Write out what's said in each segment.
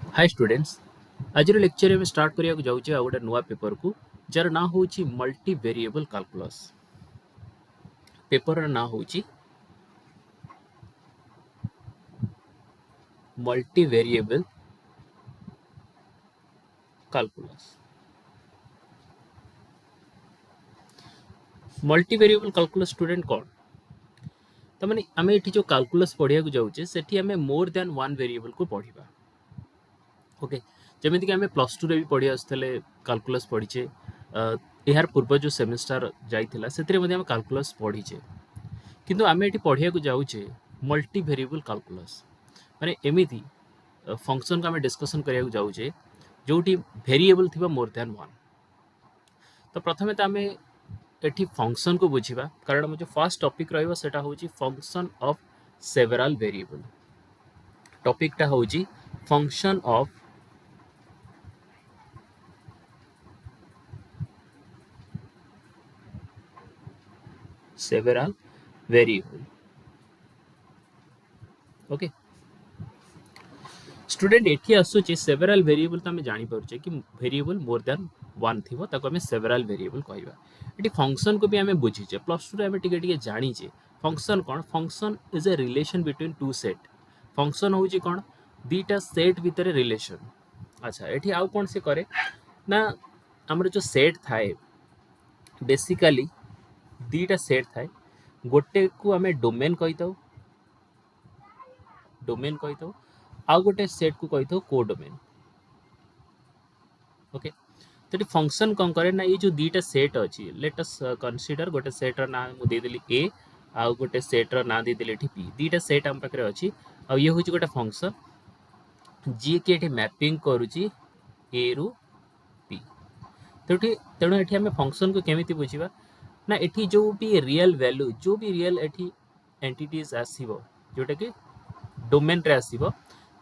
Hi students. आज lecture में start करिया जाउचे आ गोटे नुआ पेपर को जार ना होची मल्टी वेरिएबल कैलकुलस। पेपर ना होची multi variable calculus. Multi variable calculus student कौन त माने आमे एठी जो कैलकुलस पढ़िया जाउचे सेठी आमे मोर देन वन वेरिएबल को पढ़िबा। ओके, जेमिति कि आमे प्लस 2 रे भी पढ़ी आस्तले कैलकुलस पढ़ीचे। यार पूर्व जो सेमेस्टर जाइथिला सेतिरे मध्ये आमे कैलकुलस पढ़ीचे, किंतु आमे एठी पढ़िया जाउचे मल्टी वेरिएबल कैलकुलस माने एमिति फंक्शन को आम डिस्कसन करिया जाऊे जोटी वेरिएबल थिबा मोर देन वन। तो प्रथमे तो आम एठी फंक्शन को बुझिबा, कारण जो फर्स्ट टॉपिक रहइबो सेटा होची फंक्शन ऑफ सेवरल वेरिएबल। टॉपिकटा होची function of several variable. Okay student, एठी आसुची सेवरल वेरिएबल तो आम जानि पारुचे कि वेरिएबल मोर देन वन थिबो ताको आम सेवरल वेरिएबल कहइबा। एठी फंक्शन को भी आम बुझीचे, प्लस 2 रे आम टिके टिके जानिचे फंक्शन कौन। Function is a relation between two set. Function होची कौन, दीटा सेट भितर रिलेशन। अच्छा, एठी आउ कौन से करे ना, हमर जो सेट थाए बेसिकली दीटा सेट थाए। गोटे को आम डोमेन कहिताऊ, डोमेन कहिताऊ, आउ गोटे सेट को कहिताऊ कोडोमेन। ओके, तो फंक्शन कौन करे ना, ये जो दीटा सेट अच्छी लेट अस कंसीडर गोटे सेट ना मुझे देदेली ए आउ गोटे सेट ना देदेली पी। दीटा सेट आम पाखे अच्छी आ ये हूँ गोटे फंक्शन जी कि ये मैपिंग करुच्ची ए रु पी। तो तेणु ये आम फंक्शन को केमी बुझा ना, ये जो भी रियल वैल्यू जो भी रियल ये एंटिटीज आसो जोटा कि डोमेन रे आसो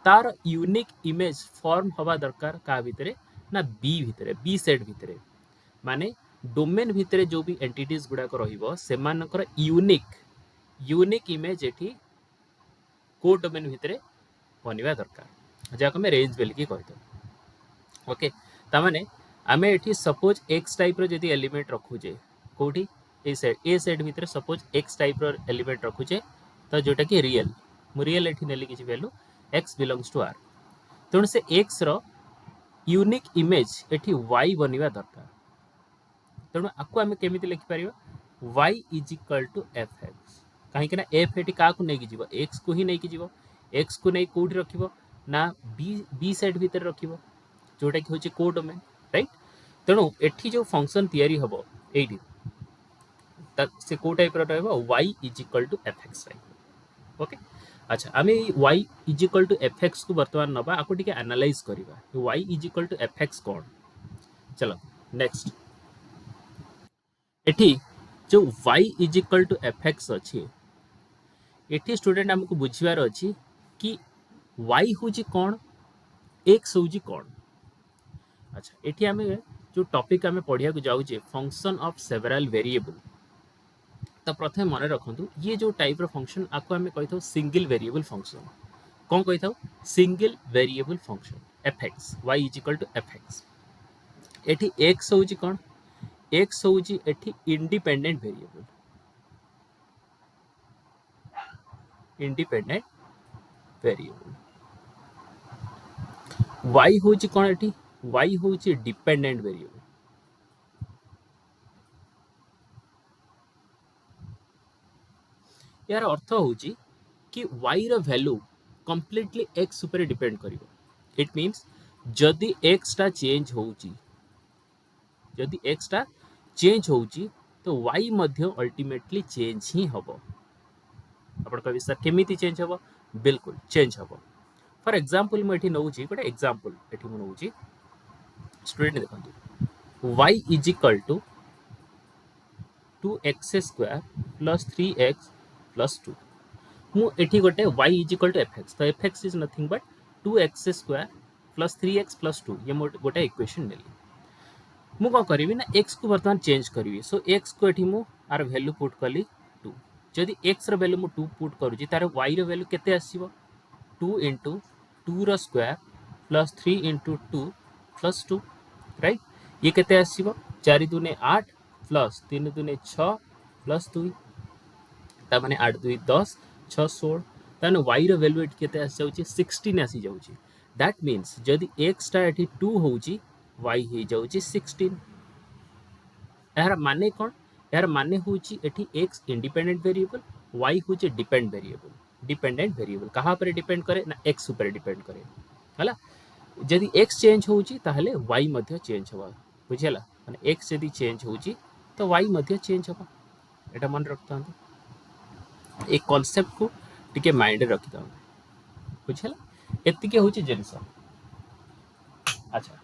तार यूनिक इमेज फॉर्म हवा दरकार क्या भितर ना बी भितर, बी सेट भितर। माने डोमेन भितर जो भी एंटिटीज गुड़ाक रमानकर यूनिक इमेज ये को डोमेन भितर बनवा दरकार, जहाँ आम रेंज बोलिकी कही। ओके, तामाने आम ये सपोज एक्स टाइप री एलिमेंट रखुचे कौटी ए सेट भितर, सपोज एक्स टाइप एलिमेंट रखुचे तो जोटा कि रियल रियल ये नेली किसी value x belongs to R. तेणु से एक्स रो यूनिक इमेज एठी वाई बनवा दरकार। तेणु आपको आम केमी लिखिपर y is equal to F x. कहीं एफ एटी क्या नहीं एक्स को ही नहीं जीव। एक्स को नहीं कौटी रख ना बी सेट भितर रख जोटा कि हूँ को डोमेन, राइट। तेणु एठी जो फंक्शन तैयारी हम ये से को type Y is equal to F X type. Okay, अच्छा आम Y is equal to F X को बर्तमान नवा आपको टी एनालाइज करवा Y is equal to F X कौन। चलो नेक्स्ट, एठी जो Y is equal to F X अच्छी एठी स्टूडेंट आमको बुझार अच्छी कि वाई हूँ कौन, एक्स हूँ कौन। अच्छा, एठी आम जो टॉपिक आम पढ़िया जाऊे फंक्शन ऑफ सेवरल वेरिएबल। तो प्रथम मन रखु ये जो टाइप फंक्शन आपको आम कही सिंगल वेरिएबल फंक्शन। कौन कही था, single variable function F x Y is equal to F X. एठी एक्स हूँ कौन, एक्स हूँ एठी independent variable, independent variable. Y हूँ कौन, एठी वाई हूँ डिपेंडेंट वेरिएबल। यार अर्थ हूँ कि वाई रो वैल्यू कंप्लीटली एक्स ऊपर डिपेंड करिवो। इट मीन्स जदि एक्स टा चेंज होउची, जदि एक्स टा चेंज होउची तो वाई मध्य अल्टीमेटली चेंज ही हबो। आपण कहबी सर केमिति चेंज हबो, बिल्कुल चेंज हबो। फॉर एग्जांपल मु एठी नउची गोटे एग्जांपल एठी मु नउची स्टूडेंट देखंतु y is equal to 2x square plus 3x plus 2। मु एठी गोटे y is equal to F x, तो f x is nothing but 2x square plus 3x plus 2। ये गोटे इक्वेशन नेली। मु कौन करी ना, x को बर्तमान चेंज करी। सो x को एठी मु आर वैल्यू पुट कली 2। जदि x रो वैल्यू मु 2 पुट करूची तार y रो वैल्यू केते आसीबो 2 इंटू 2 रो square plus 3 into 2 plus 2 right ये केते आसीबो 4 दुने 8 प्लस 3 दुने 6 प्लस 2 ता माने 8 2 10 6 16 ताने y रो वैल्यू एट केते आसी जाउची 16 आसी जाउची दैट मींस जदी x टा एठी 2 होउची y हे जाउची 16 यार माने कोन यार माने होउची एठी x इंडिपेंडेंट वेरिएबल y होउची डिपेंडेंट वेरिएबल कहा पर डिपेंड करे ना x ऊपर डिपेंड करे हला जदी x चेंज होउची ताहले y मध्ये चेंज होबा बुझियला माने x जदी चेंज होउची तो y मध्ये चेंज होबा एटा मन रखता एक कांसेप्ट को टिके माइंड रे रखि दाउ बुझियला एतिके होउची जिंस अच्छा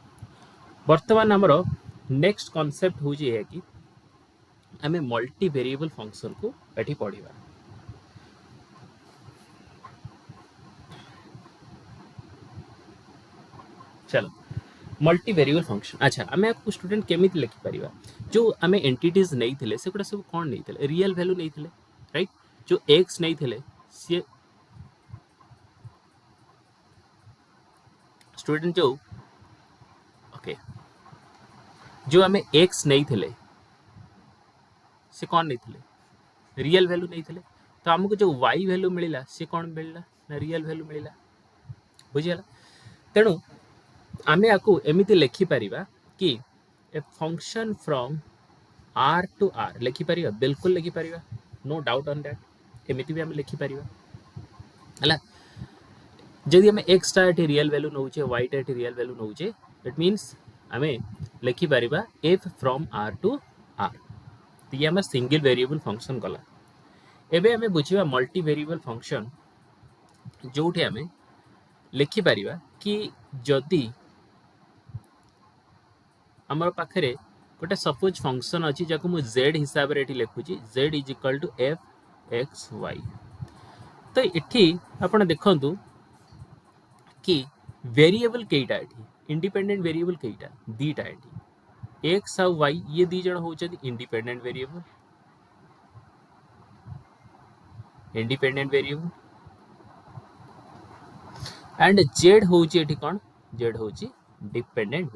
वर्तमान हमरो नेक्स्ट कांसेप्ट होउची है कि हमें मल्टी वेरिएबल फंक्शन को एठी पढिबा चलो मल्टी वेरिएबल फंक्शन अच्छा हमें आपको स्टूडेंट केमिति लिखि परिबा जो हमें एंटिटीज नहीं थिले सेकुडा सब कोन नहीं थिले रियल वैल्यू नहीं थिले राइट जो x नहीं थिले से स्टूडेंट जो ओके जो हमें x नहीं थिले से कौन नहीं थिले रियल वैल्यू नहीं थिले तो हमको जो y वैल्यू मिलिला से कौन मिलिला ना रियल वैल्यू मिलिला बुझियला तेणु आमे आको एमिति लिखि परिबा कि a function from r to r लिखि परिबा बिल्कुल लिखि परिबा नो डाउट ऑन दैट एमिति भी हम लिखि परिबा हला जदि हमें x टा एटी रियल वैल्यू नउचे y टा एटी रियल वैल्यू नउचे इट मींस हमें लिखि परिबा f from r to r तो ये हमें सिंगल वेरिएबल फंक्शन गला एबे हमें बुझिबा मल्टी वेरिएबल फंक्शन जोठी हमें लिखि परिबा कि जदि हमर पाखरे गोटे सपोज फंक्शन अछि जाको मु z हिसाब रे एठी लिखुची z = f x y तो एठी आपण देखंतु कि वेरिएबल केइटा एठी इंडिपेंडेंट वेरिएबल केइटा दीटा एठी x और y ये दी जण होचती इंडिपेंडेंट वेरिएबल एंड z होची एठी कोन z होची डिपेंडेंट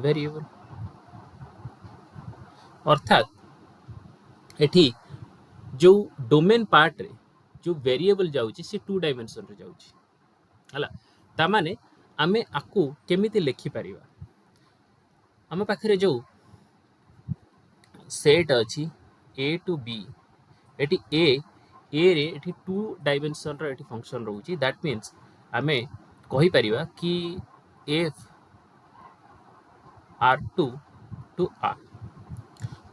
वेरिएबल अर्थात एठी जो डोमेन पार्ट रे जो वेरिएबल जाउची से 2 डायमेंशन रे जाउची हला ता माने आमे आकु केमिति लिखि परिबा हम पाखरे जो सेट अछि a to b eighty a रे एटी 2 डायमेंशन रे एटी फंक्शन रहउची दैट मींस आमे कहि परिबा कि f r2 to r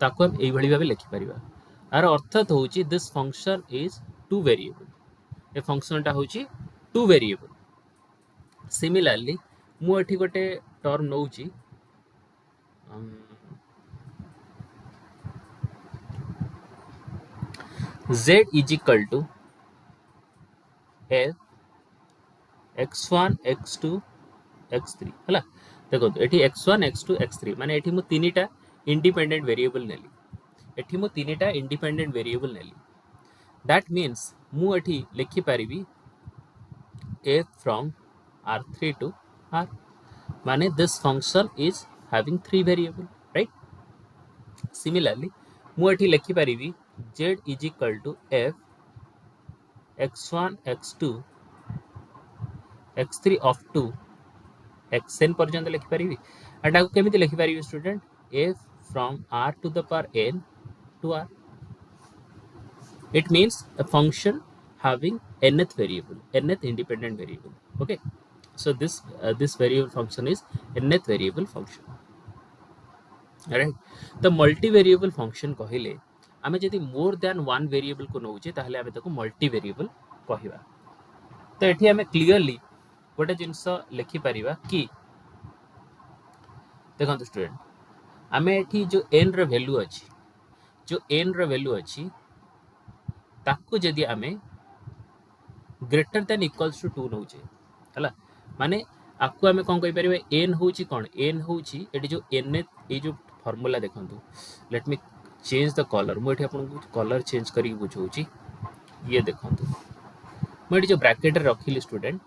ताको हम एई भली भाबे लिखि परिबा आर अर्थ तो होची this function is 2 variable a function टा होची 2 वेरिएबल सिमिलरली मु एठी गोटे term नउची z = f x1 x2 x3 हला देखो एठी x1 x2 x3 माने एठी मु तीनीटा इंडिपेंडेंट वेरिएबल नेली दैट मींस मु एठी लिखि परिबी f from r3 to r माने this function is having 3 variable right similarly मु एठी लिखि परिबी z = f x1 x2 x3 of 2 xn पर्यंत लिखि परिबी एंड आको केमिति लिखि परिबी student f from r to the power n to r it means a function having nth independent variable okay so this variable function is nth variable function alright the multi variable function कहिले आमे जदि more than one variable को नउचे ताहले आमे ताको multi variable कहिबा तो एठी आमे क्लियरली गोटे जिंस लिखि परिबा कि देखंतु स्टूडेंट आमे एठी जो n रे वैल्यू अछि ताको जदि आमे ग्रेटर देन इक्वल्स टू 2 नउचे हला माने आकु आमे कोन कहि परिबा n होची कोन n होची एठी जो n ए जो फार्मूला देखंतु let me change the colour मु एठी आपन कलर चेंज करी बुझौची ये देखंतु मुझे जो ब्रैकेट रखिली स्टूडेंट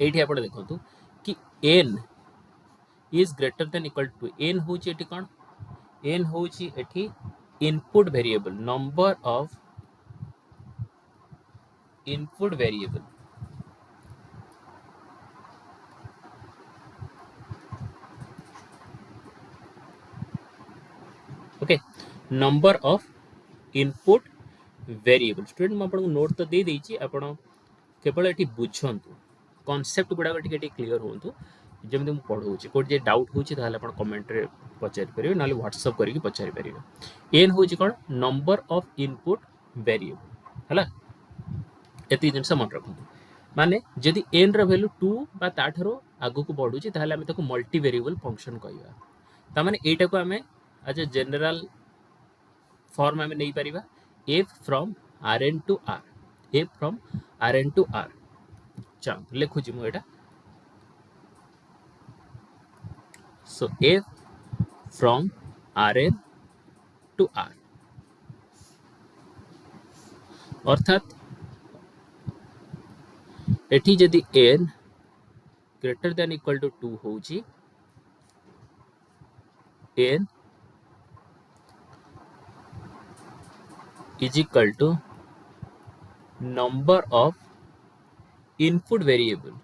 ये आप देखो कि n is greater than equal to n हूँ कौन n हूँ input variable number of input variable okay number of input variable student मुझे नोट तो दे देछि आपण केवल ये बुझंतु कॉन्सेप्ट गुड़ाक टे क्लीयर हूँ जमी मुझे पढ़ाऊँ कौट डाउट होता कमेंट रे पचारि पारे ना व्हाट्सअप करके पचारि पारे एन हूँ कौन नंबर ऑफ इनपुट वेरिएबल है ये जिन मन रखु माने जदि एन रैल्यू 2 बा ताठरो आगु को बढ़ुची ताहले आमे ताको मल्टी वेरिएबल फंक्शन कहबा ता माने एटा को आमे एज ए जनरल फॉर्म आमे नै परिबा f from rn to r f from rn to r चल लिखुची मु एटा सो f from rn to r अर्थात एठी जदि n greater than equal to 2 होची n is equal to number of input variable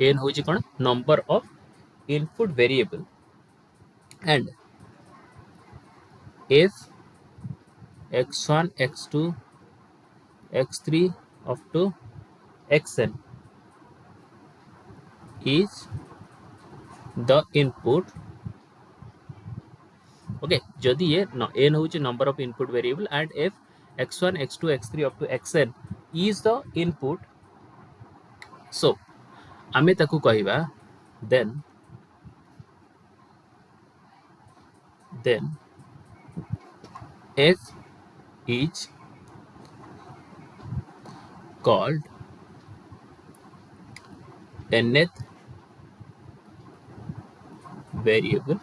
n होची कोन number of input variable and f x1 x2 x3 up to xn is the input okay जदि ये n होची number of input variable and f x1 x2 x3 up to xn is the input so आमे ताकू कहिबा then f is called nth variable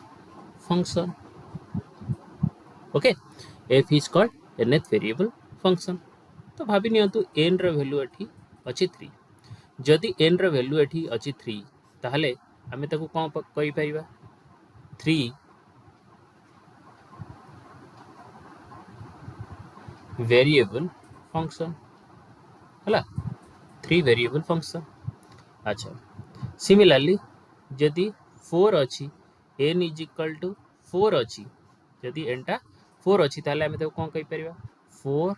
function okay f is called nth variable function तो भाभी नियंतु n र value एठी अछि 3 जदि n र value एठी अछि 3 ताहले आमे ताकू कोन कहि परिबा 3 वेरिएबल फंक्शन हला 3 वेरिएबल फंक्शन अच्छा सिमिलरली जदि 4 अछि n इज इक्वल टू 4 अछि जदि n टा 4 अछि ताले आमे ताकू कोन कहि परिबा 4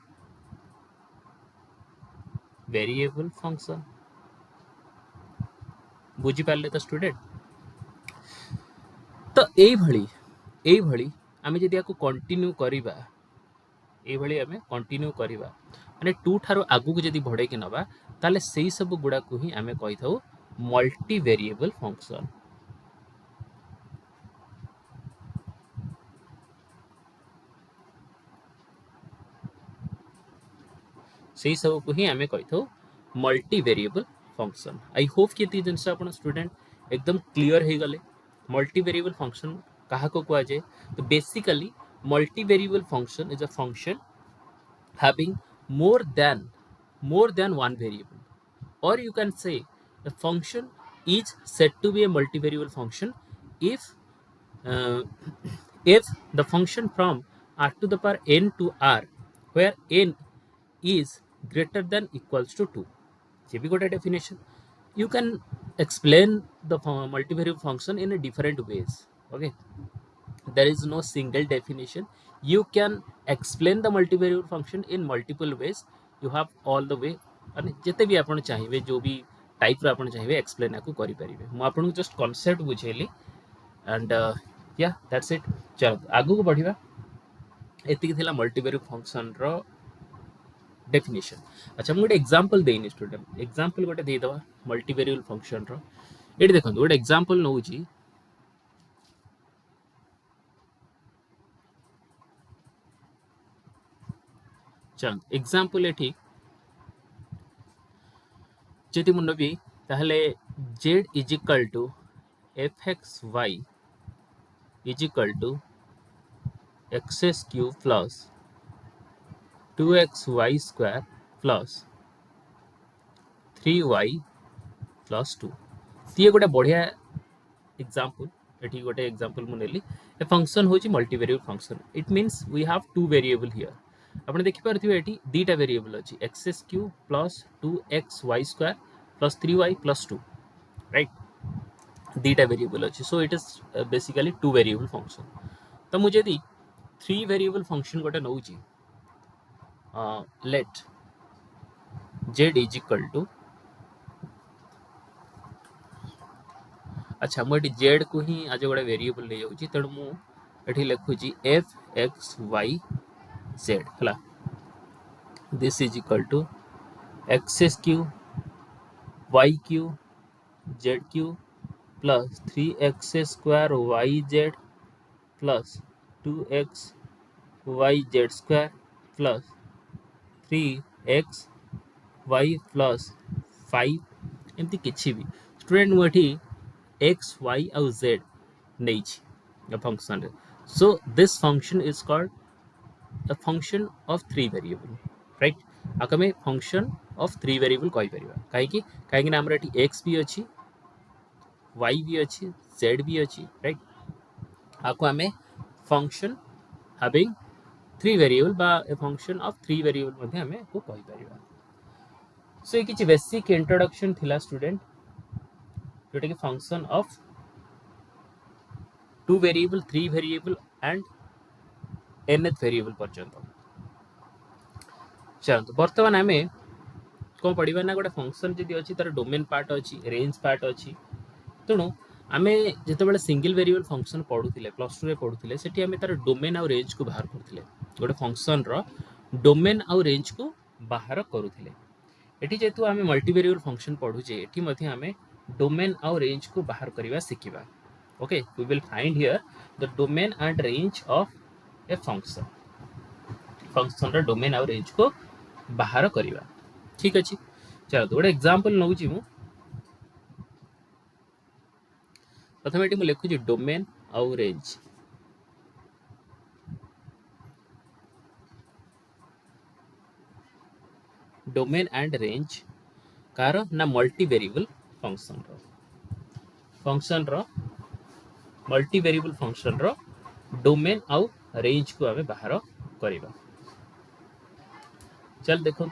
वेरिएबल फंक्शन बुझी पाले तो स्टूडेंट तो एई भली आमे जदि याको कंटिन्यू करिबा एई भली आमे कंटिन्यू करिबा माने 2 थारो आगु को जदि बढ़े के नबा ताले सेही सब गुडा को ही आमे कहि थाउ मल्टी वेरिएबल फंक्शन सेही सब को ही आमे कहि थाउ multi variable function I hope कि ती जिनस आपण स्टूडेंट एकदम क्लियर हे गले मल्टी वेरिएबल फंक्शन कहा को कुआ जाए तो basically multi variable function is a function having more than one variable or you can say a function is said to be a multivariable function if uh, if the function from r to the power n to r where n is greater than equals to 2 ये भी गोटे definition you can explain the multivariable function in a different ways okay there is no single definition you can explain the multivariable function in multiple ways you have all the way माने जेते भी आपण चाहिए जो भी type रो आपण चाहिए explain याकू करि परिबे मु आपण जस्ट कांसेप्ट बुझेली एंड या दैट्स इट चलो आगु को बढ़िबा एतिक थिला मल्टीवेरिएबल फंक्शन रो डेफिनेशन अच्छा मु गोटे एग्जांपल देनी स्टूडेंट एग्जांपल गोटे दे दवा मल्टीवेरिएबल फंक्शन रो एटी देखंतु गोटे एग्जांपल नउची चल एग्जांपल एठी जदि मु नबी ताहले z is equal to fxy is equal to x cube plus 2xy square plus 3y plus 2। ये गोटे बढ़िया एग्जांपल। एठी गोटे एग्जांपल मु नेली। ए फंक्शन होची multivariable function. It means we have two variable here. आपण देखि पारथिबे एठी दीटा वेरिएबल अछि x cube plus 2xy square plus 3y plus 2, right. दीटा वेरिएबल अछि, so it is basically two variable function. तो मुझे यदि थ्री वेरिएबल फंक्शन गोटे नउची, let z is equal to, अच्छा मुझे जेड को ही आज गोटे वेरिएबल ले जाऊँ, तेणु मुझे लिखुची एफ एक्स वाई जेड है। This is equal to X cube Y cube Z cube plus 3x square Y Z plus 2x Y Z square plus 3x Y plus 5 एमती किसी भी स्टूडेंट मुझे एक्स वाई आउ Z नहीं function रे। So this function is called a function of three variable, right। आक में function of three variable कहि परिबा काहे कि ना हमर एठी x भी अछि y भी अछि z भी अछि, राइट। आको हमें फंक्शन हैविंग थ्री वेरिएबल बा a function of three variable मध्ये हमें को कहि परिबा। सो ये किछि बेसिक इंट्रोडक्शन थिला स्टूडेंट, जोटा कि function of two variable three variable and nth variable पर्यंत। चलते बर्तमान आम कौन पढ़ा ना गोटे फंक्शन जी अच्छी तार डोमेन पार्ट अच्छी रेंज पार्ट अच्छी। तेणु आम जो सिंगल वेरिएबल फंक्शन पढ़ुले प्लस टू पढ़ुले से आम तार डोमेन आउ रेंज को बाहर करते गोटे फंक्शन रो डोमेन आउ रेंज को बाहर करुले। ये जेहेतु आम मल्टी वेरिएबल फंक्शन पढ़ुचे ये आम डोमेन आउ रेंज को बाहर करवा शिखा। Okay, we will find here the domain and range of a function. Function रो डोमेन आउ रेंज को बाहर करवा, ठीक अच्छे। चलो तो गोटे एग्जांपल नौ मु प्रथम ये लिखुची डोमेन आउ range. Domain and range car ना मल्टी वेरिएबल फंक्शन रो मल्टी वेरिएबल फंक्शन रो डोमेन आउ रेंज को आमे बाहर करवा। चल देखो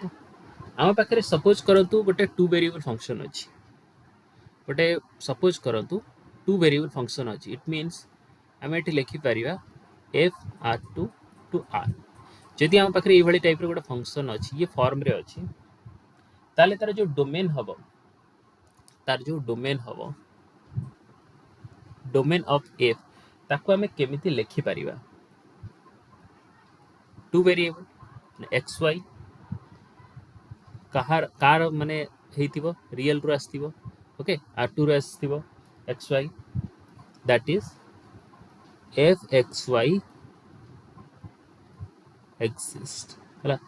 आम पाखे सपोज करतु गोटे टू वेरिएबल फंक्शन अच्छी, गोटे सपोज करतु टू वेरिएबल फंक्शन अच्छी। इट मीन्स आम ये लिखिपर एफ आर टू आर। जदि आम पाखे ये टाइप गोटे फंक्शन अच्छी ये फॉर्म रे अच्छी, ताले तार जो डोमेन हम डोमेन ऑफ एफ ताको आम केमिति लिखिपर टू वेरिएबल एक्स वाई कार माने हेतिबो रियल रो आस्तिबो। ओके, आर टू रो आस्तिबो x y, that is f x y exist है।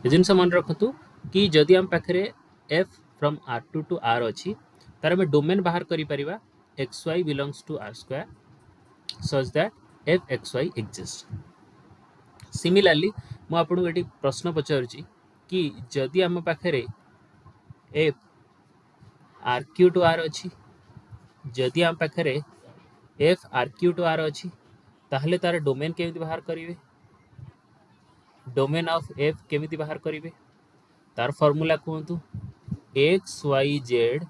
जिन मन रखतु कि जदि आम पाखे f from R to R अच्छी तार आम डोमेन बाहर करिपरिबा x Y belongs to R square such that F x y exist. Similarly मु आपको ये प्रश्न पचारुची कि जदि आम पाखे F R cube to R अच्छी, जदि आम पाखे F R cube to R अच्छी ताहले तार डोमेन केमिति बाहर करिवे, डोमेन ऑफ एफ केमिति बाहर करिवे तार फॉर्मूला कहतु x Y z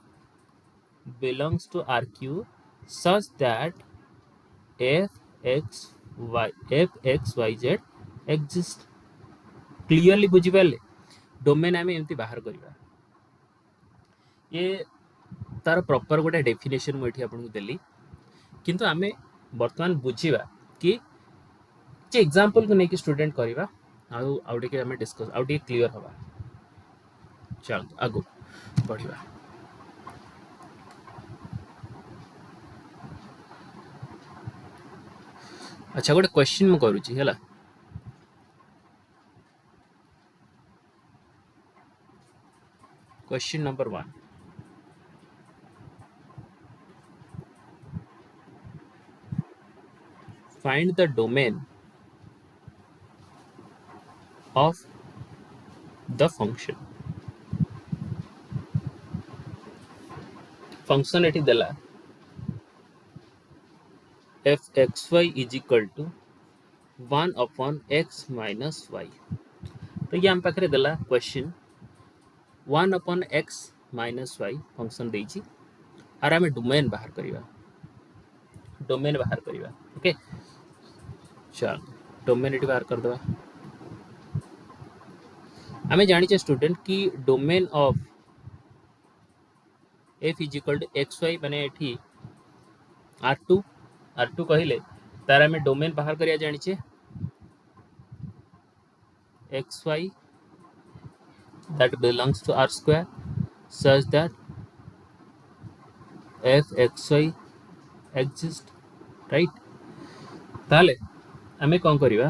belongs to R cube such that F x Y z exist. Clearly बुझिपारे डोमेन आम एमती बाहर करवा। ये तार प्रॉपर गोटे डेफिनेशन मुझे आपको देली, किंतु आम बर्तमान बुझा कि एग्जांपल को लेकिन स्टूडेंट करवा आउ डिस्कस आउ क्लियर हवा। चलो आगो बढ़िया। अच्छा गोटे क्वेश्चन मु करूची है। Question number 1, find the domain of the function एठी देला fxy is equal to 1 upon x minus y. तो ये आम पाखे देला question 1 upon x minus y function देछि आर आमे डोमेन बाहर करिवा ओके चल डोमेन एटी बाहर कर दवा आमे जानि छे स्टूडेंट की domain of f is equal to xy माने एठी r2 कहिले तार आमे डोमेन बाहर करिया जानि छे xy that belongs to r square such that fxy exist right ताले आमे कोन करिवा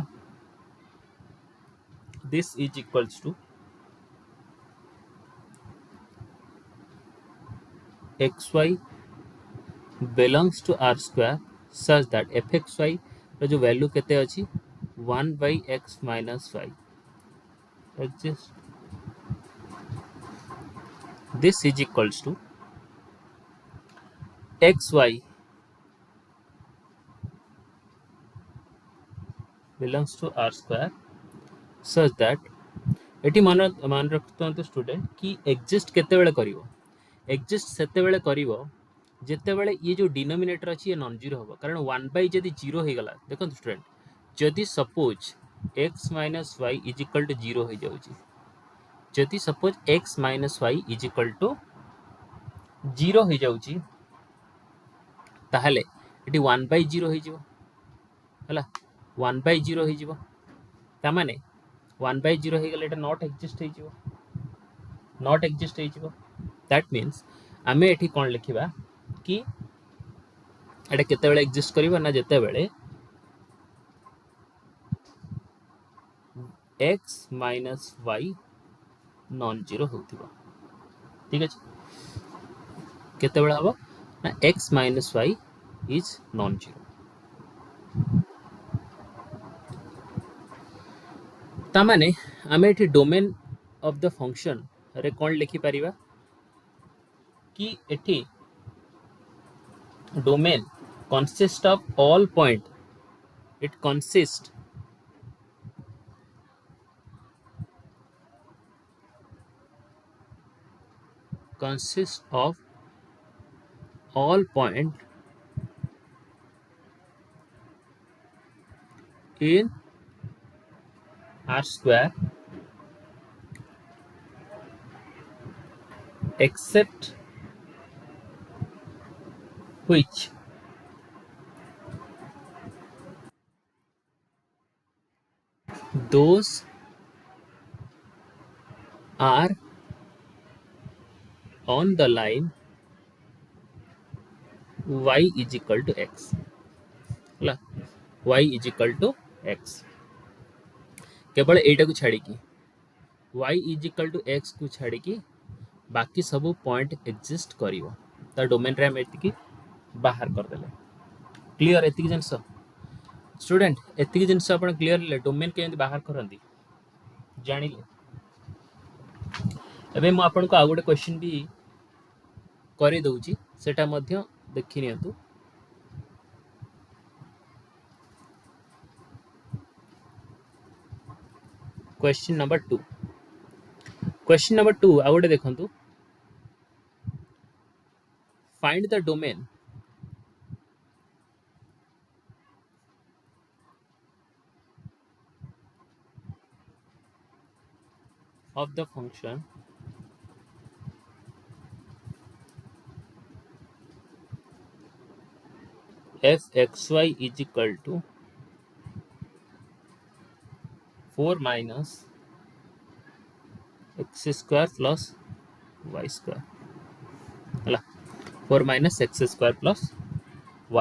this is equals to xy belongs to r square such that fxy रो जो वैल्यू केते अछि 1 by x minus y exist this is equals to xy belongs to r square such that eighty मान रखते student कि exist केते बेले करिवो exist सेते बेले करिवो जेते बेले ये जो डिनोमिनेटर अछि ये नॉन जीरो होबो कारण 1 बाय जदी जीरो हे गला देखो स्टूडेंट जदी suppose x minus y is equal to 0 हो जाउची जदी suppose x minus y is equal to 0 हो जाउची ताहले एटी 1 by 0 हो जिवो हला 1 by 0 हो जिवो ता माने 1 by 0 हो गले एटा नॉट एक्जिस्ट हो जिवो दैट मींस आमे एठी कोन लिखिबा कि एटा केते बेले एक्जिस्ट करिवो ना जेते बेले x minus y non zero होतिबो ठीक अछि केते बेले हबो ना x minus y is non zero ता माने आमे एठी डोमेन ऑफ द फंक्शन रे कोन लिखि परिबा कि एठी domain consist of all point it consists of all point in r square except which those are on the line y is equal to x हला y is equal to x केवल एटा को छाड़ी की y is equal to x को छाड़ी की बाकी सब पॉइंट एग्जिस्ट करिवो ता डोमेन रे हम एतिकी बाहर कर देले क्लियर एतिकी जनस स्टूडेंट एतिकी जिनस आपण क्लियर ले डोमेन केंति बाहर करंदी जानिले एबे म आपन को आ गोटे क्वेश्चन भी करि दउची सेटा मध्य देखि नियंतु क्वेश्चन नंबर 2 आ गोटे देखंतु find the domain of the function fxy is equal to 4 minus x square plus y square हला 4 minus x square plus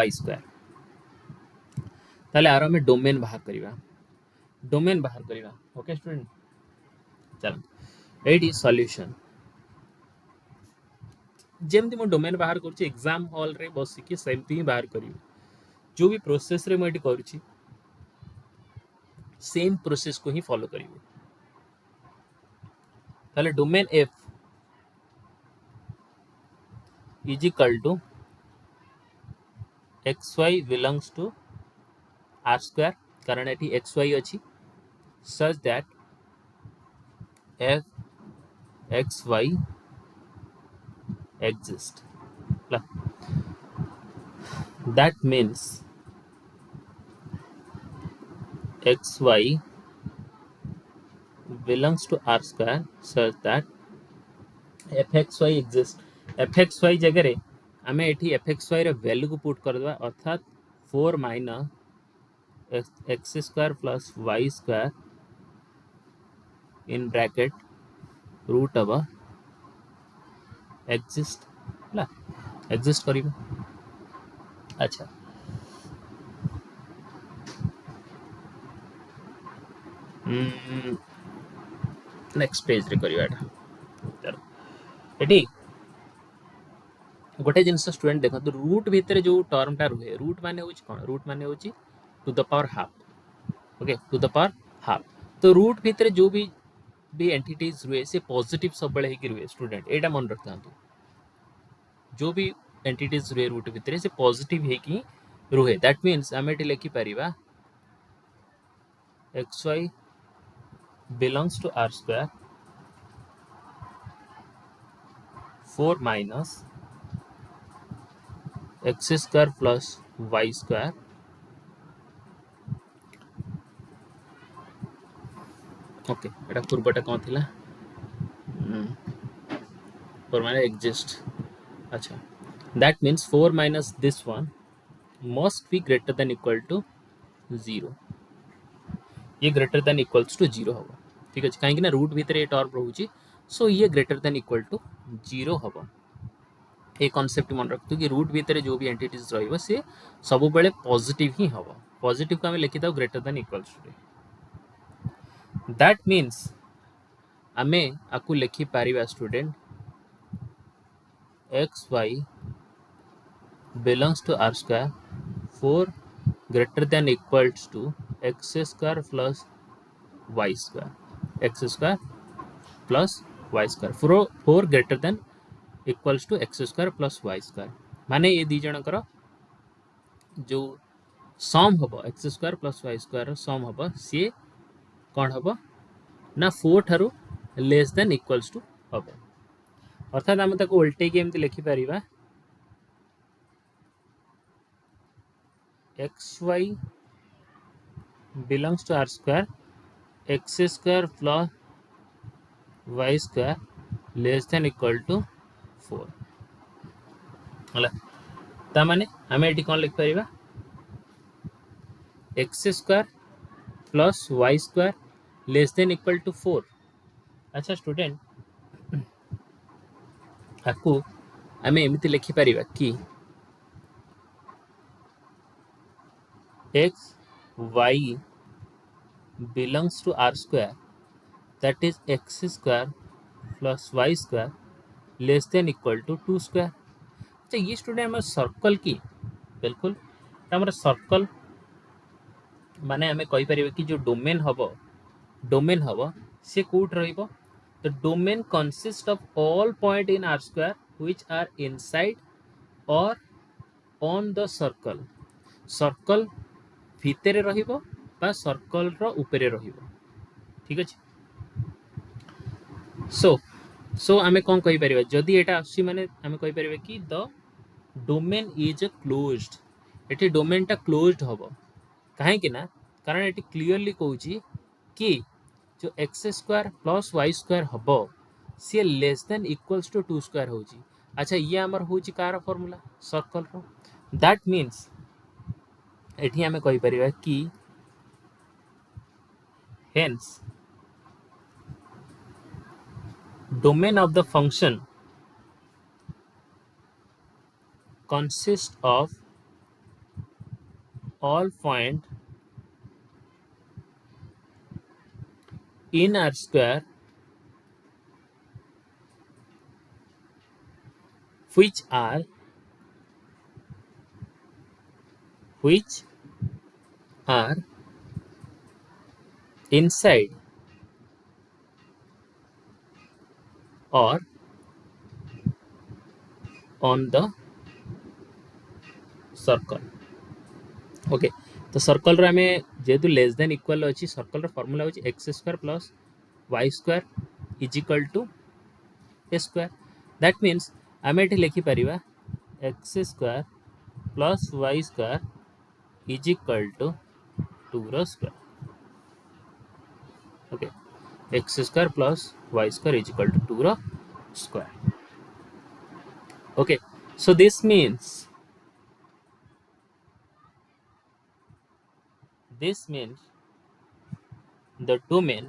y square ताले आरो में डोमेन बाहर करिवा ओके स्टूडेंट चल एडी सॉल्यूशन जेमती मो डोमेन बाहर करछि एग्जाम हॉल रे बसी कि सेमती ही बाहर करियो जो भी प्रोसेस रे म एटी करछि सेम प्रोसेस को ही फॉलो करियो ताले domain F is equal to X Y belongs to R square कारण ये एक्स वाई अच्छी such that F x Y exist. That means xy belongs to R square such that fxy exists. fxy जगह रे हमें एठी fxy रे value को put कर दवा अर्थात 4 minus X square plus Y square in bracket root अब एक्जिस्ट ला एक्जिस्ट करिबो अच्छा नेक्स्ट पेज रे करिबा चलो एठी गोटे जिनस स्टूडेंट देखो तो रूट भितर जो टर्मटा रुहे रूट माने होची कोन रूट माने होची to the power half okay to the power half तो रूट भितर जो भी एंटिटीज रुहे से पॉजिटिव सब बळे हेकि रुहे स्टूडेंट एटा मन रखतांतु जो भी एंटिटीज रुहे रूट भितर से पॉजिटिव हेकि रुहे दैट मींस हमें एटी लिखि परिबा xy belongs to r square 4 minus x square plus y square okay एटा पूर्वटा कौन थिला 4 माने exist अच्छा that means 4 minus this one must be greater than equal to 0 ये greater than equals to 0 होगा ठीक है कहीं ना रूट भीतर ये टर्म रहउची सो ये greater than equal to 0 होगा ये कॉन्सेप्ट मन रखतु कि रूट भीतर जो भी एंटिटीज रहइबो से सब बेले पॉजिटिव ही होगा पॉजिटिव को हमें लिखि दाও greater than equals to that means हमें आकु लिखि पारिबा student X Y belongs to r square 4 greater than equals to x square plus y square x square plus y square 4 greater than equals to x square plus y square माने ये दी जनकर जो सम हम x square plus Y square सम हम सी कौन हम ना 4 ठारू लेस देन इक्वल्स टू हम अर्थात आम ताको उल्टे एमती लिखिपर x Y belongs to R square x square plus Y square less than equal to 4 है ताने आम ये कौन लिखिपर x square plus Y square less than equal to 4 अच्छा स्टूडेंट आपको आम एमती लिखिपर कि x Y belongs to r square that is x square plus y square less than equal to 2 square अच्छा ये स्टूडेंट हमारे सर्कल की बिल्कुल हमारा सर्कल माने हमें कहि परिबे कि जो डोमेन हबो से कोट रहइबो the domain consist of all point in r square which are inside or on the circle भितरे रहिबो बा सर्कल रो ऊपर रहिबो ठीक अछि सो आमे कौन कहि परिबा जदि एटा आसी माने आमे कहि परिबा कि the domain is closed eighty domain टा क्लोज्ड हबो काहे कि ना कारण एटी क्लियरली कहूची कि जो x square plus Y square हबो सी less than equals to 2 square होची अच्छा ये हमर होची कार फार्मूला सर्कल रो दैट मींस एठी आमे कहि परिबा कि hence domain of the function consists of all point in R square which are inside or on the circle. Okay तो सर्कल रे आमे जेतु लेस देन इक्वल अछि सर्कल रो फार्मूला होछि x square plus y square is equal to a square that means आमे एठी लिखि परिबा x square plus y square is equal to 2 row square okay x square plus y square is equal to 2 row square okay so this means the domain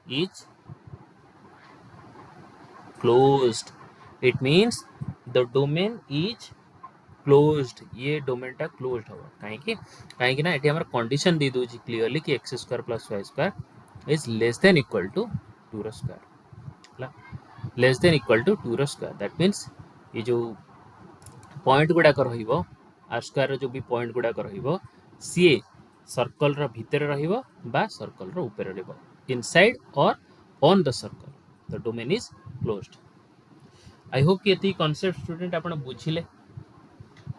is closed. It means the domain is closed. ये domain टा closed होगा कहीं ना एटी हमर condition दे दोजी clearly कि x square plus y square is less than equal to 2 row square ला less than equal to 2 row square that means ये जो पॉइंट गुडाक रहिबो आर स्क्वायर रो जो भी पॉइंट गुडाक रहिबो सी सर्कल रो भीतर रहिबो बा सर्कल रो ऊपर रहिबो इनसाइड और on the circle the domain is closed I hope कि एती कांसेप्ट स्टूडेंट आपण बुझिले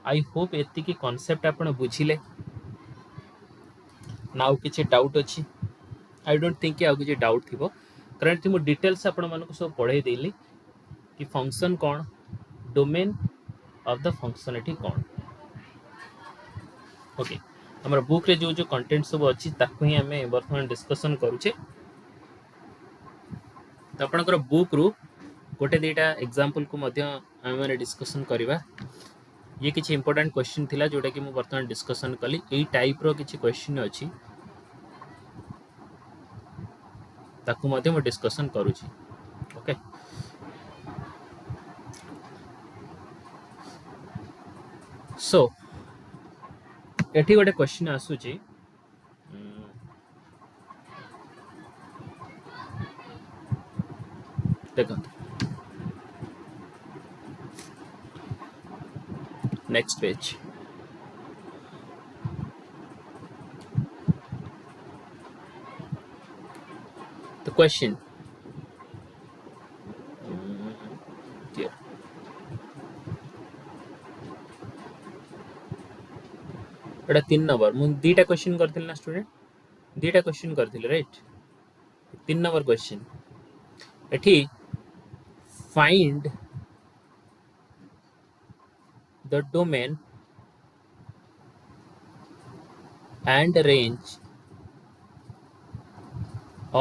आई होप एती की कांसेप्ट आपण बुझिले नाउ किछि डाउट अछि आई डोंट थिंक कि आ किछि डाउट थिबो करंटली मो डिटेल्स आपण मानको सब पढाई देली कि function cone domain of the functionality cone okay हमर बुक रे जो जो कंटेंट सब अछि ताको ही हमें वर्तमान डिस्कशन करूचे तो आपनकर बुक रु गोटे दुटा एग्जांपल को मध्य हम माने डिस्कशन करबा ये किसी इंपोर्टेंट क्वेश्चन थिला जोटा कि मु वर्तमान डिस्कशन कली एई टाइप रो किसी क्वेश्चन अछि ताको मध्य मु डिस्कशन करूची ओके सो एठी गोटे क्वेश्चन आसुची देखो next page the question here Etah 3 number मु दीटा क्वेश्चन करथिल ना स्टूडेंट दीटा क्वेश्चन करथिल राइट 3 नंबर क्वेश्चन एठी find the domain and range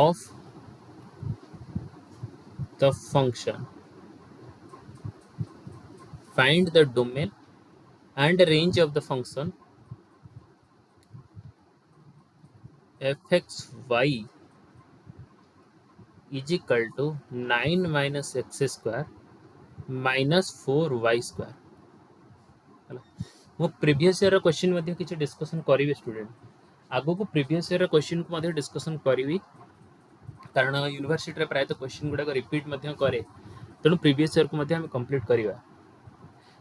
of the function find the domain and range of the function fxy is equal to 9 minus x square minus 4y square ହେଲା ମୁଁ previous year question मध्ये किछि discussion करिवे student आगो को previous year question को मध्ये discussion करिवी कारण यूनिवर्सिटी रे प्राय तो क्वेश्चन गुडा रिपीट मध्ये करे तेणु प्रीवियस ईयर को मध्ये हम कंप्लीट करिवा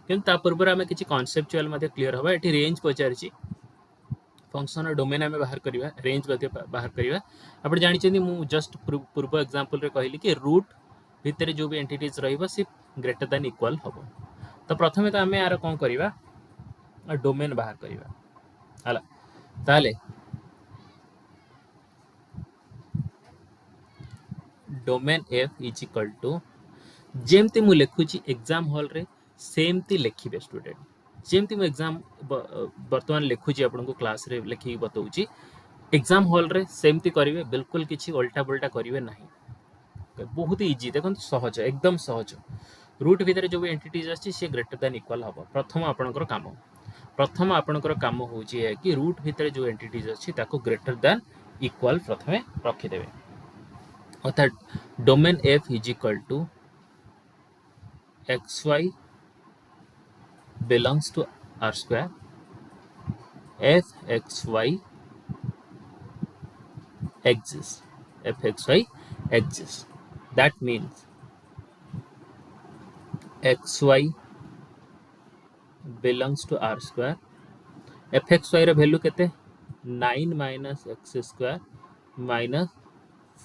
किंतु ता पूर्व आम किछि कॉन्सेप्चुअल मध्ये क्लियर हबा एठी रेंज पचारछि फंक्शन डोमेन आम बाहर करिवा रेंज मध्ये बाहर करिवा आपण जानि छथि मु जस्ट पूर्व एग्जांपल रे कहली कि रूट भितर जो भी एंटिटीज रहइबो से ग्रेटर देन इक्वल हबो तो प्रथमे तो आमे आर कोन करिवा डोमेन बाहर करिवा हला ताले domain F is equal to जेमती मु लिखुची एग्जाम हॉल रे सेमती लिखिबे स्टूडेंट जेमती मु एग्जाम वर्तमान लिखुची आपन को क्लास रे लिखि बताउची एग्जाम हॉल रे सेमती करिवे बिल्कुल किछि उल्टा पुल्टा करिवे नाही बहुत इजी देखो सहज एकदम सहज रूट भीतर जो भी एंटिटीज अछि से ग्रेटर देन इक्वल हबो प्रथम आपनकर काम होची है कि रूट भीतर जो एंटिटीज अछि ताको ग्रेटर देन इक्वल प्रथमे रखि देबे अर्थात domain F is equal to xy belongs to r square fxy exists that means xy belongs to r square fxy ର value केते 9 minus X square minus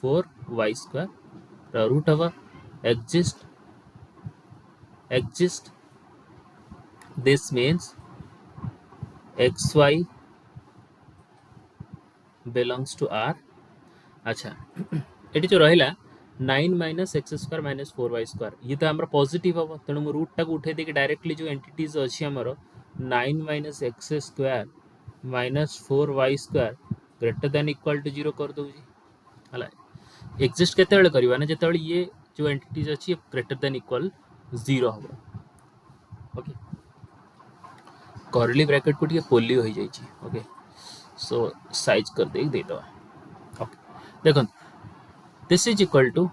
4y square root हवा exist this means xy belongs to r. अच्छा ये जो रहा 9 minus X square minus 4y square ये तो आम पॉजिटिव हम तेणु मुझे रूट टाक उठे देखिए डायरेक्टली जो एंटिटीज अच्छी आमर 9 minus X square minus 4y square greater than equal to 0 कर दूँ है एक्जिस्ट केत करवा ना जो ये जो एंटिटीज अच्छी ग्रेटर देन इक्वल 0 हम ओके करली ब्रैकेट को टे पोलियो हो जाइए ओके सो साइज कर दे देदे ओके देखो दिस इज इक्वल टू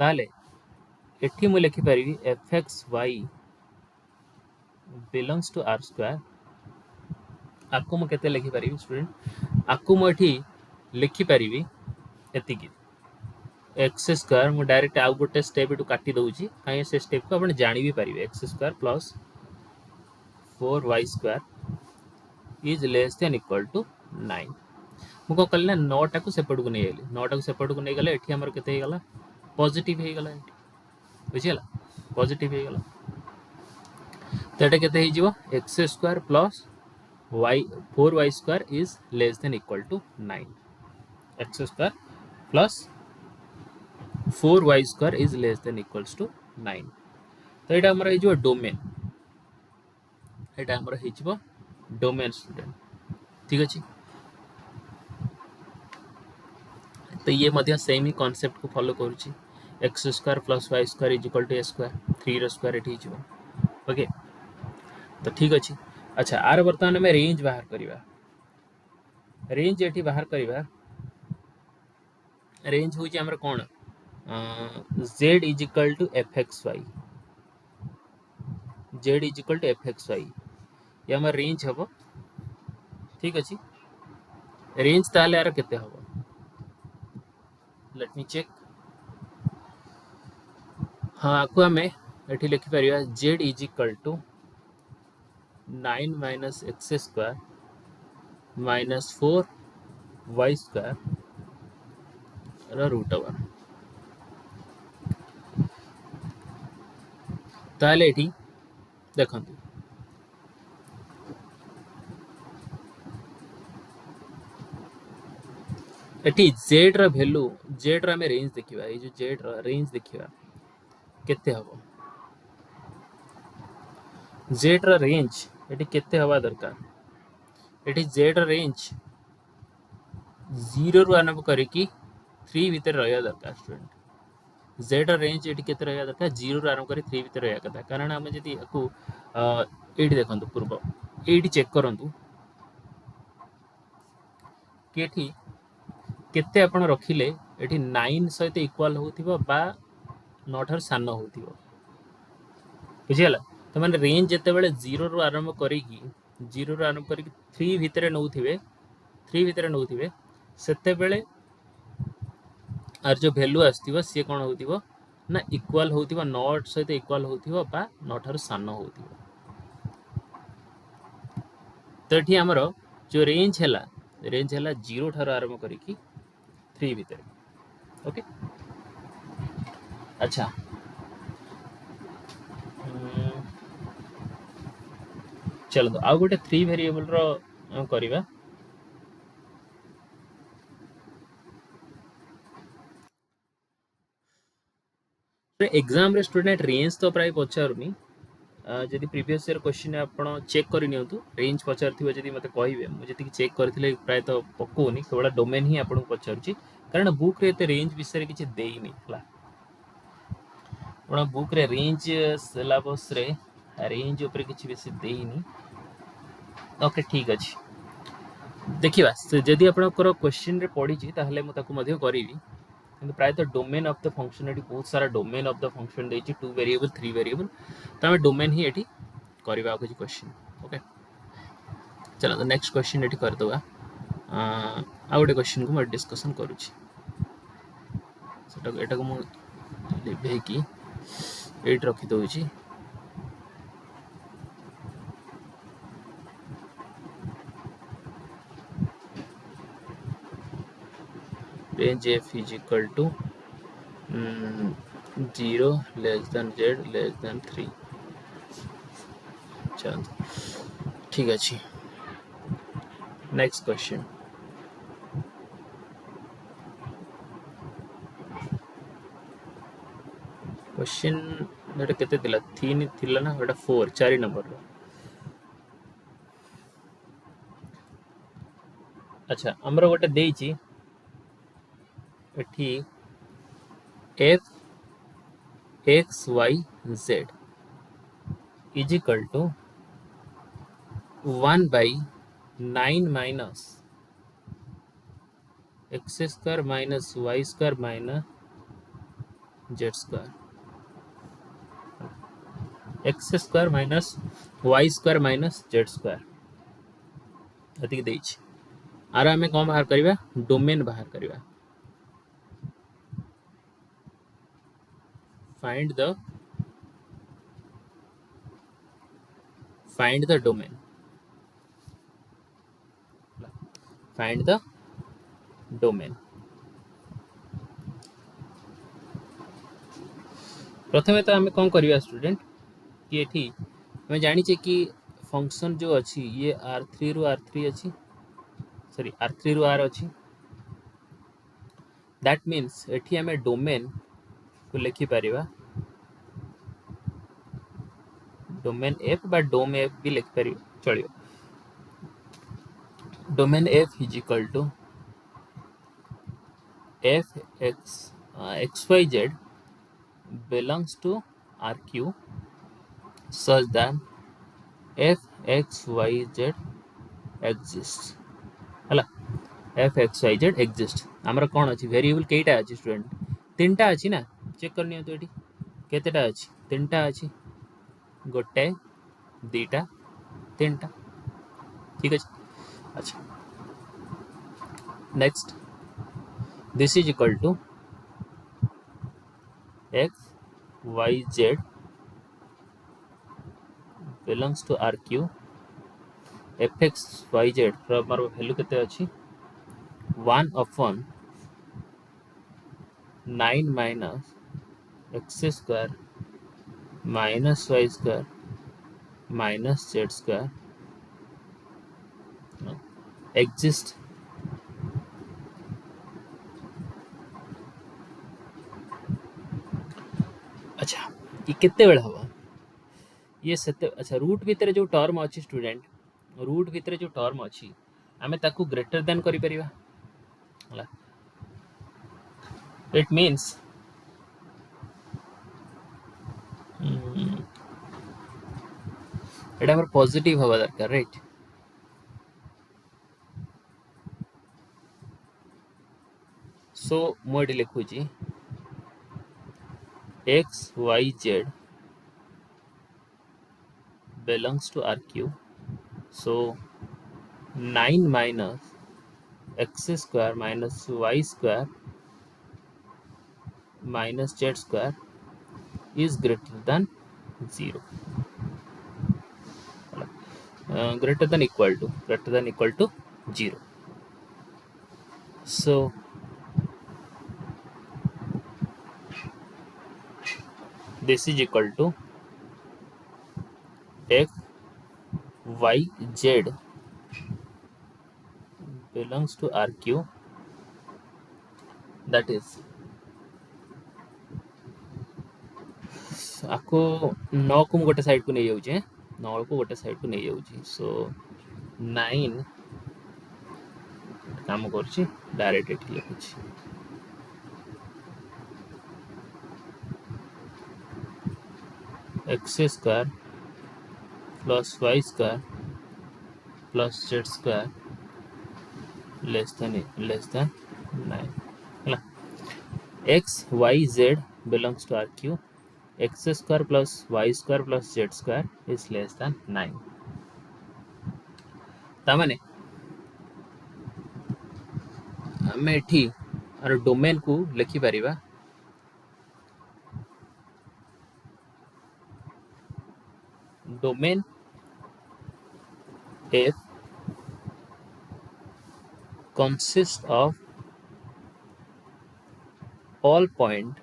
ताले एठी मु लिखि परिबी f x Y belongs to R square आपको मु केते लिखि परिबी स्टूडेंट आपको मु एठी लिखि परिबी एतिकी एक्स स्क्वायर मु डायरेक्ट आउ गोटे स्टेप इटू काटी दउची काहे से स्टेप को आपण जानि भी परिबे x square plus 4y square is less than equal to 9 मु को कल ना 9 टा को सेपट को नै आइली 9 टा को सेपट को नै गले एठी हमर केते हे गला पॉजिटिव हे गला एठी बुझिला पॉजिटिव हे गला तो एटा केते हे जीवो X square plus Y 4y square is less than equal to 9 X square plus 4y square is less than equals to 9 तो ये हमर हे डोमेन ये हमर हे डोमेन स्टूडेंट ठीक अच्छे तो ये मध्य सेम ही कॉन्सेप्ट को फॉलो करुच्ची x square plus Y square is equal to a square 3 square ये ओके तो ठीक अच्छे अच्छा आर बर्तमान आम रेंज बाहर करवा रेंज ये बाहर करवा रेंज हूँ आमर कौन z is equal to F x Y z is equal to F x Y ये आम रेंज हम ठीक अच्छे रेंज ताले यार केते हम लेट मी चेक हाँ आपको आम ये लिखिपर z is equal to 9 minus X square minus 4y square root over ताले एठी देखंतु एठी z रा वैल्यू z रा में रेंज देखिबा ये जो z रा रेंज देखिबा केते हबो z रा रेंज एठी केते हवा दरकार एठी z रा रेंज 0 रु आरंभ करिकी 3 भीतर रहया दरकार स्टूडेंट z रा रेंज एठी केते रहया दरकार 0 रु आरंभ करी 3 भीतर रहया कथा कारण हम जदी याकू एठी देखंतु पूर्व एठी चेक करंतु कि एठी केते आपण रखिले एठी 9 सहित इक्वल होथिबो बा 9 ठार सान होथिबो बुझियला तो माने रेंज जते बेले 0 रु आरंभ करिकी 0 रु आरंभ करिकी 3 भीतर नउथिबे 3 भीतर नउथिबे सेते बेले आर जो वैल्यू आस्तिबो सी कोन होथिबो ना इक्वल होथिबो 9 सहित इक्वल होथिबो बा 9 ठार सान होथिबो तो एठी हमरो जो रेंज हैला 0 ठार आरंभ करिकी 3 भीतर ओके अच्छा चलो आउ गोटे 3 वेरिएबल रो करबा एग्जाम रे स्टूडेंट रेंज तो प्राय पचारुनी जदि प्रीवियस ईयर क्वेश्चन आपण चेक कर नियंतु रेंज पचारथिबो जदि मते कहिबे मु जति चेक करथिले प्राय तो पकोनी केवल डोमेन ही आपण पचारुची कारण बुक रे एते रेंज विषय किछि देइनी हला आपण बुक रे रेंज सिलेबस रे रेंज ऊपर किछि बेसी देइनी ओके ठीक अछि देखिबा जदि आपनकर क्वेश्चन रे पढी छि ताहले मु ताकू मध्य करिवि किंतु प्राय तो domain of the function eighty बहुत सारा डोमेन ऑफ द फंक्शन देछि 2 वेरिएबल 3 वेरिएबल तो हम डोमेन ही एटी करबा कुछ क्वेश्चन ओके चलो तो नेक्स्ट क्वेश्चन एटी कर दवा आ गोटे क्वेश्चन को मैं डिस्कशन करूछि सेटा एटा को मु लेबे की एट रखि दउछि range f is equal to 0 less than z less than 3 चलो ठीक अच्छे नेक्स्ट क्वेश्चन क्वेश्चन एटा केते दिला 3 थिला ना एटा 4 4 नंबर रो अच्छा हमरो गोटे देइची एठी f x y z is equal to 1 by 9 minus x square minus y square minus z square x square minus y square minus z square अतिक देइछि आर आमे कोन बाहर करबा डोमेन बाहर करबा find the domain find the domain प्रथमे तो आमे कोन करबा स्टूडेंट कि एठी हमें जानि छे कि फंक्शन जो अछि ये r3 रो r3 अछि सॉरी r3 रो r अछि दैट मींस एठी हमें डोमेन को लिखि परिबा डोमेन f बा डोम f भी लिखि परिबा चलियो domain f is equal to f x xyz belongs to rq such that f x y z exists हला f x y z exists हमर कोन अछि वेरिएबल केटा अछि स्टूडेंट तीनटा अछि ना चेक करनियो तो एठी केतेटा अछि तीनटा अछि गोटे दीटा तीनटा ठीक अछि अच्छा next this is equal to x y z belongs to rq fx yz ର ଆମର ଭ୍ୟାଲୁ କେତେ ଅଛି 1 upon 9 minus x square minus y square minus z square exist अच्छा ये केते बेला हवा ये सते अच्छा रूट भीतर जो टर्म अछि स्टूडेंट रूट भीतर जो टर्म अछि आमे ताकू ग्रेटर देन करि परिबा हला इट मींस एटा हमर पॉजिटिव हवा दरकार राइट सो मो एटी लिखु छी x y z belongs to rq so 9 minus x square minus y square minus z square is greater than 0 greater than equal to 0 so this is equal to x y z belongs to rq that is आपको 9 को गोटे side को नहीं जाउछे 9 को गोटे side को नहीं जाउछी सो 9 काम करछि डायरेक्ट एठी लिखुछि x square plus y square plus z square less than 9 हला x y z belongs to rq x square plus y square plus z square is less than 9 तामाने हमें एठी आर डोमेन को लिखि परिबा domain f consists of all point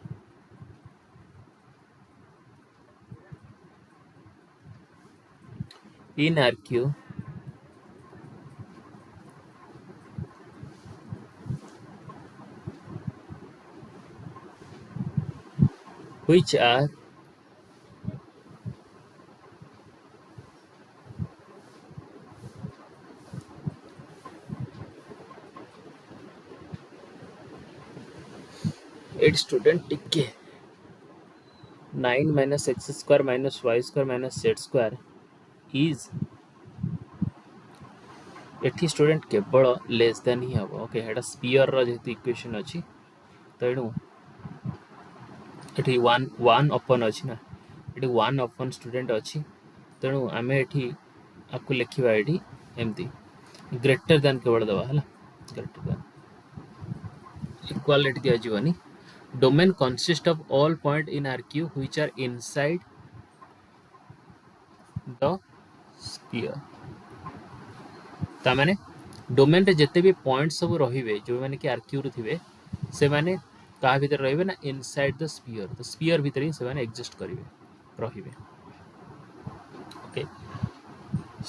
in RQ which are its student टिके 9 minus x square minus y square minus z square is एठी student केवल less then he हम okay हेटा spear रो जेतु equation अछि तेणु एठी 1 अपन अछि ना एठी 1 अपन स्टूडेंट अछि तेणु आमे एठी आपको लिखिबा एठी एमती ग्रेटर देन केवल दबा हला ग्रेटर देन इक्वालिटी दिया जीवनी domain consists of all point in RQ which are inside the sphere ता माने डोमेन रे जते भी पॉइंट सब रहिबे जो माने कि आरक्यू रे थिबे से माने का भीतर रहिबे ना इनसाइड द स्फीयर तो स्फीयर भीतर ही से माने एग्जिस्ट करिवे रहिबे ओके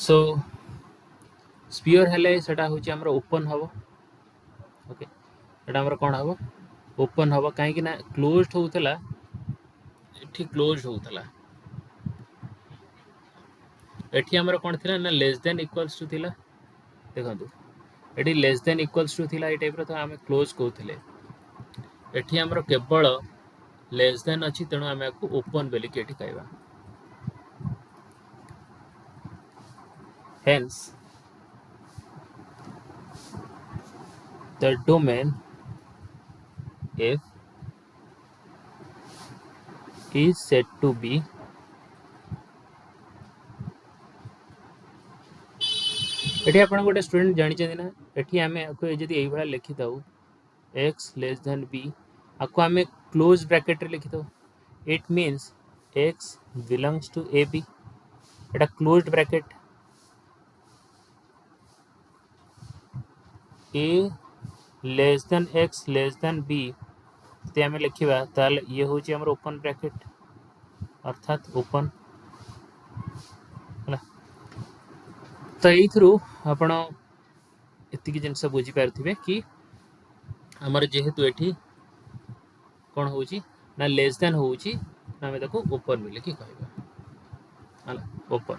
सो स्फीयर हेले सेटा होची हमर ओपन हबो ओके सेटा हमर कोन हबो ओपन हबो काहे कि ना क्लोज्ड होउतला एठी क्लोज्ड होउतला एठी हमर कोन थिला ना लेस देन इक्वल्स टू थिला देखंतु एठी लेस देन इक्वल्स टू थिला ए टाइप रो तो हमें क्लोज कहउथिले एठी हमर केवल लेस देन अछि तेणु आमे आपको ओपन बेली के एठी कहबा hence the domain f is said to be एठी आपण गोटे स्टूडेंट जानि छथि ना एठी आमे आपको जदी एई भला लिखि दउ x less than b आपको आमे क्लोज ब्रैकेट रे लिखि दउ it means x belongs to ab Etah closed bracket a less than x less than b ते आमे लिखिबा ताल ये होची हमर ओपन ब्रैकेट अर्थात ओपन हला तो एई थ्रू आपण एति की जिंस बुझी पारथिबे कि हमर जेहेतु एठी कोन होची ना लेस देन होची ना हमें ताको ओपन बोले कि कहबा हला ओपन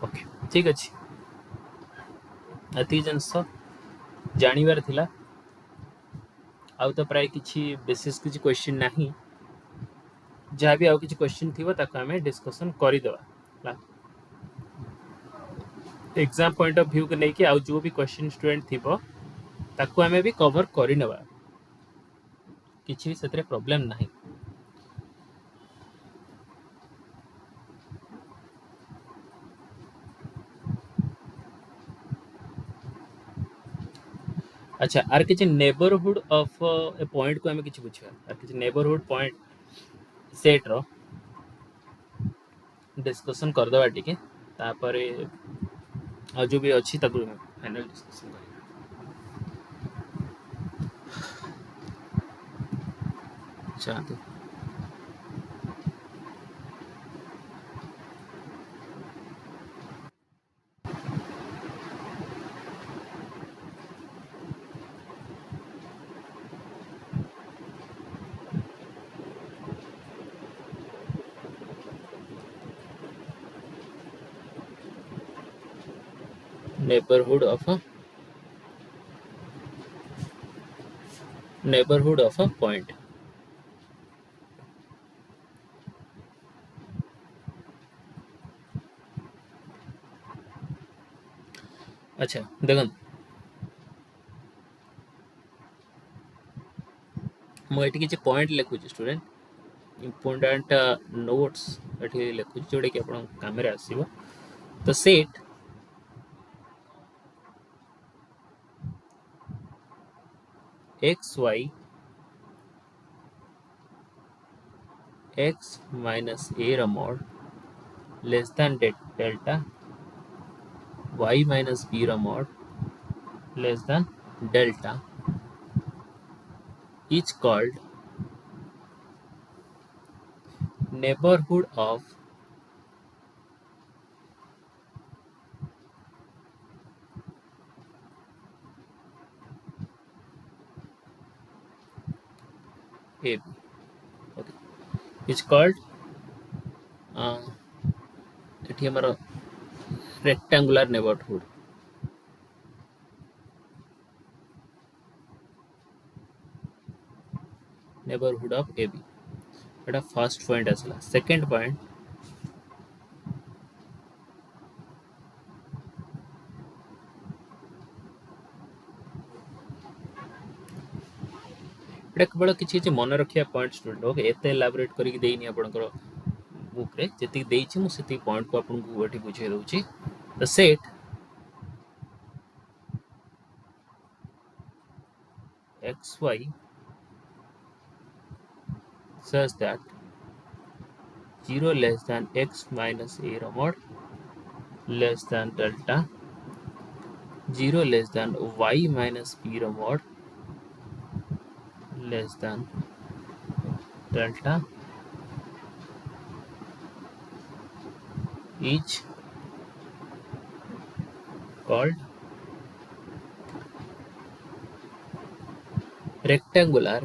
ओके ठीक अछि एति जिंस जानिबार थिला आउ तो प्राय किछि बेसिस किछि क्वेश्चन नाही जहाँ भी आउ किछि क्वेश्चन थिबो ताको हमें डिस्कशन करि देबा एग्जाम पॉइंट ऑफ व्यू के लेके आउ जो भी क्वेश्चन स्टूडेंट थिबो ताको हमें भी कवर करि नेबा किछि सेतरे प्रॉब्लम नाही अच्छा आर किछि नेबरहुड ऑफ ए पॉइंट को हमें किछि बुझिबा आर किछि नेबरहुड पॉइंट सेट रो डिस्कशन कर दबा टिके तापरे आ जो भी अछि ताको फाइनल डिस्कशन करिबा चाहते नेबरहुड ऑफ अ पॉइंट अच्छा देखन मो एठी किछि पॉइंट लिखु स्टूडेंट इंपोर्टेंट नोट्स एठी लिखु जोडे कि आपण काम रे आसीबो तो set xy x minus a रा mod less than delta y minus b रा mod less than delta is called neighborhood of AB, okay, is called एठी हमर rectangular neighborhood of AB. Etah first point आसला. Second point, एटा केवल किछि मन रखिया point student. Okay, एते elaborate करिक देइनी आपनकर बुक रे जति देइछि मु सेति पॉइंट को आपनको एठी बुझे दउछि. The set xy such that 0 less than x minus a mod less than delta 0 less than y minus p mod less than delta is called rectangular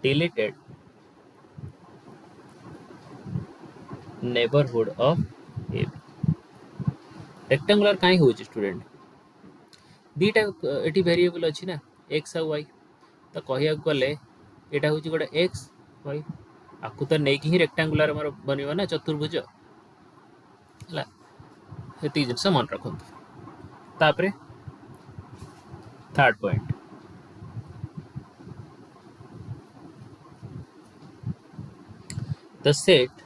dilated neighborhood of AB. Rectangular काई होची student, दीटा eighty variable अछि ना x और y, तो कहिया गले एटा होची गोटे x y आकु तो नै कि ही रेक्टांगुलर हमर बनिबो ना चतुर्भुज हला. एती जिंस मन रखंतु. तापरे third point, the set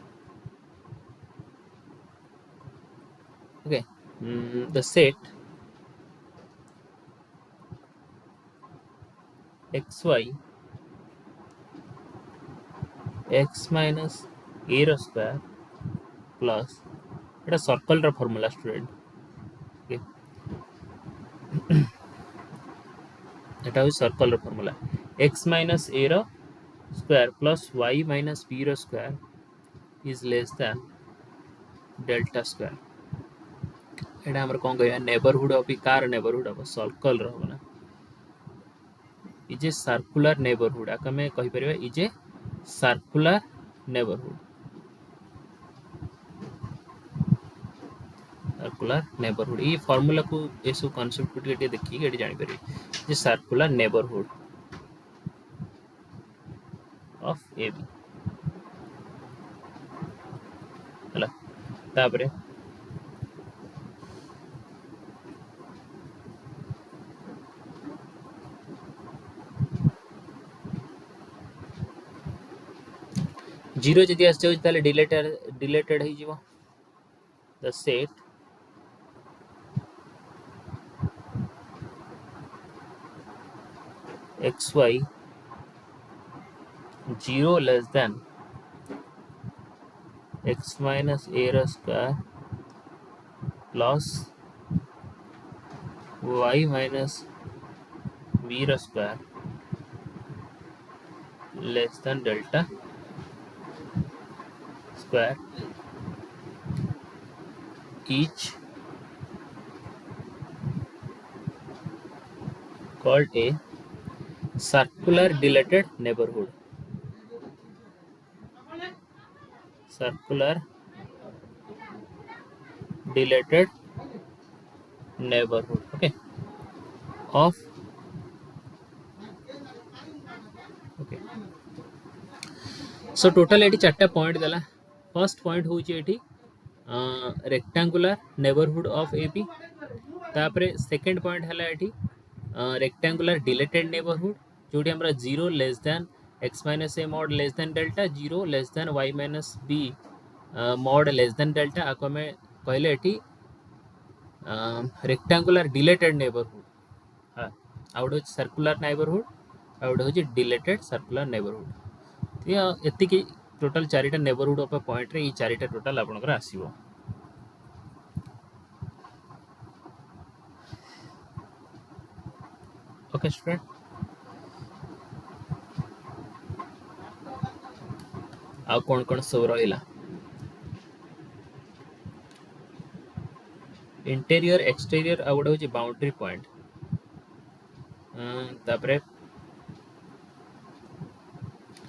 okay the set xy x minus a row square plus एटा सर्कल रो फार्मूला स्टूडेंट. ओके, एटा हो सर्कल रो formula x minus a row square plus y minus b row square is less than delta square. एटा हमर कोन कहया neighbourhood of कार नेबरहुड ऑफ सर्कल रो ना इज ए सर्कुलर नेबरहुड. आक में कहि परिबा is a circular neighbourhood. Circular neighbourhood E formula को एसु कांसेप्ट को देखि एटी जानि परिबे जे सर्कुलर नेबरहुड ऑफ AB हला. तापरे जीरो जदि आस जाउ ताले डिलेटेड हो जीवो. The set xy 0 less than x minus a row square plus y minus b row square less than delta square each called a circular dilated neighborhood. Circular dilated neighborhood, okay, of okay. So total एटी चारटा point देला. First point होची एटी rectangular neighbourhood of AB. तापरे second point हला एटी rectangular deleted neighbourhood जोटी हमरा 0 less than x minus a mod less than delta 0 less than y minus b mod less than delta आको में कहले एटी रेक्टेंगुलर डिलेटेड नेबरहुड. हां, आउट होची सर्कुलर नेबरहुड, आउट होची डिलेटेड सर्कुलर नेबरहुड. या एति की टोटल चारिटा नेबरहुड ऑफ पॉइंट रे ई चारिटा टोटल आपनकर आसीबो. ओके स्टूडेंट, आ कौन सब रहा? इंटेरियर एक्सटेरियर आ गोटे हूँ बाउंड्री पॉइंट, तापर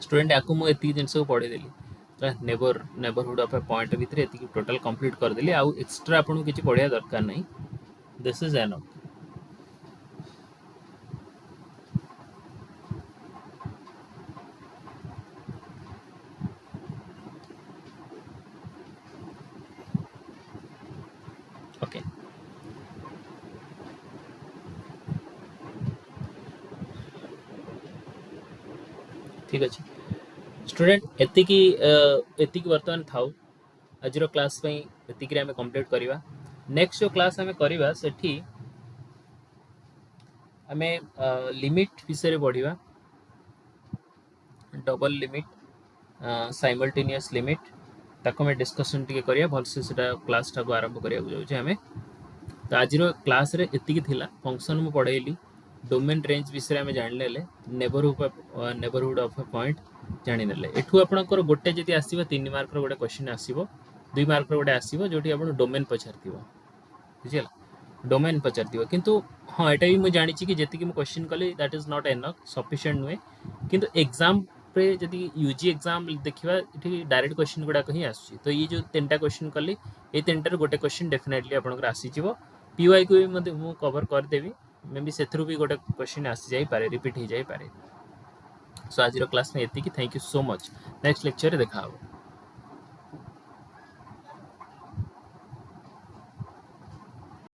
स्टूडेंट आपको मुझे एति जिन को पढ़ेदेली नेबरहुड ऑफ ए पॉइंट भितर ये टोटल कंप्लीट करदेली। आउ एक्सट्रा आपको किसी पढ़िया दरकार नहीं, दिस इज एनफ। ओके ठीक अच्छे स्टूडेंट, एति बर्तमान थाउ आज क्लास एतिक आम कंप्लीट करवा। नेक्स्ट जो क्लास आम करवा सेठी आम लिमिट विषय पढ़ा, डबल लिमिट, साइमल्टेनियस लिमिट ताको मैं डिस्कशन टिके करिया भलसे सेटा क्लास टाको आरंभ करिया जाउछे हमें। तो आज क्लास रे एतिकी थिला, फंक्शन मु पढ़ेली, डोमेन रेंज विषय में जानिले, नेबरहुड ऑफ ए पॉइंट जानिले। एठू आपनकर गोटे जति आसीबो 3 मार्क रो गोटे क्वेश्चन आसीबो, 2 मार्क रो गोटे आसीबो जोटी आपन डोमेन पछारतिबो, बुझिला डोमेन पछारतिबो। किंतु हां एटा भी मु जानि छि कि जति कि मु क्वेश्चन कली that is not enough sufficient नुए। किंतु एग्जाम पे जदि यूजी एग्जाम देखिबा इठी डायरेक्ट क्वेश्चन गुडा कहीं आसुछि। तो ये जो 3टा क्वेश्चन कली ए 3टार गोटे क्वेश्चन डेफिनेटली आपनकर आसी जिवो। पीवाई को भी मु कवर कर देबी, मे बी सेथरु भी गोटे क्वेश्चन आसी जाई पारे, रिपीट हो जाई पारे। सो आज क्लास में एतिकी, thank you so much. Next lecture रे देखा हो।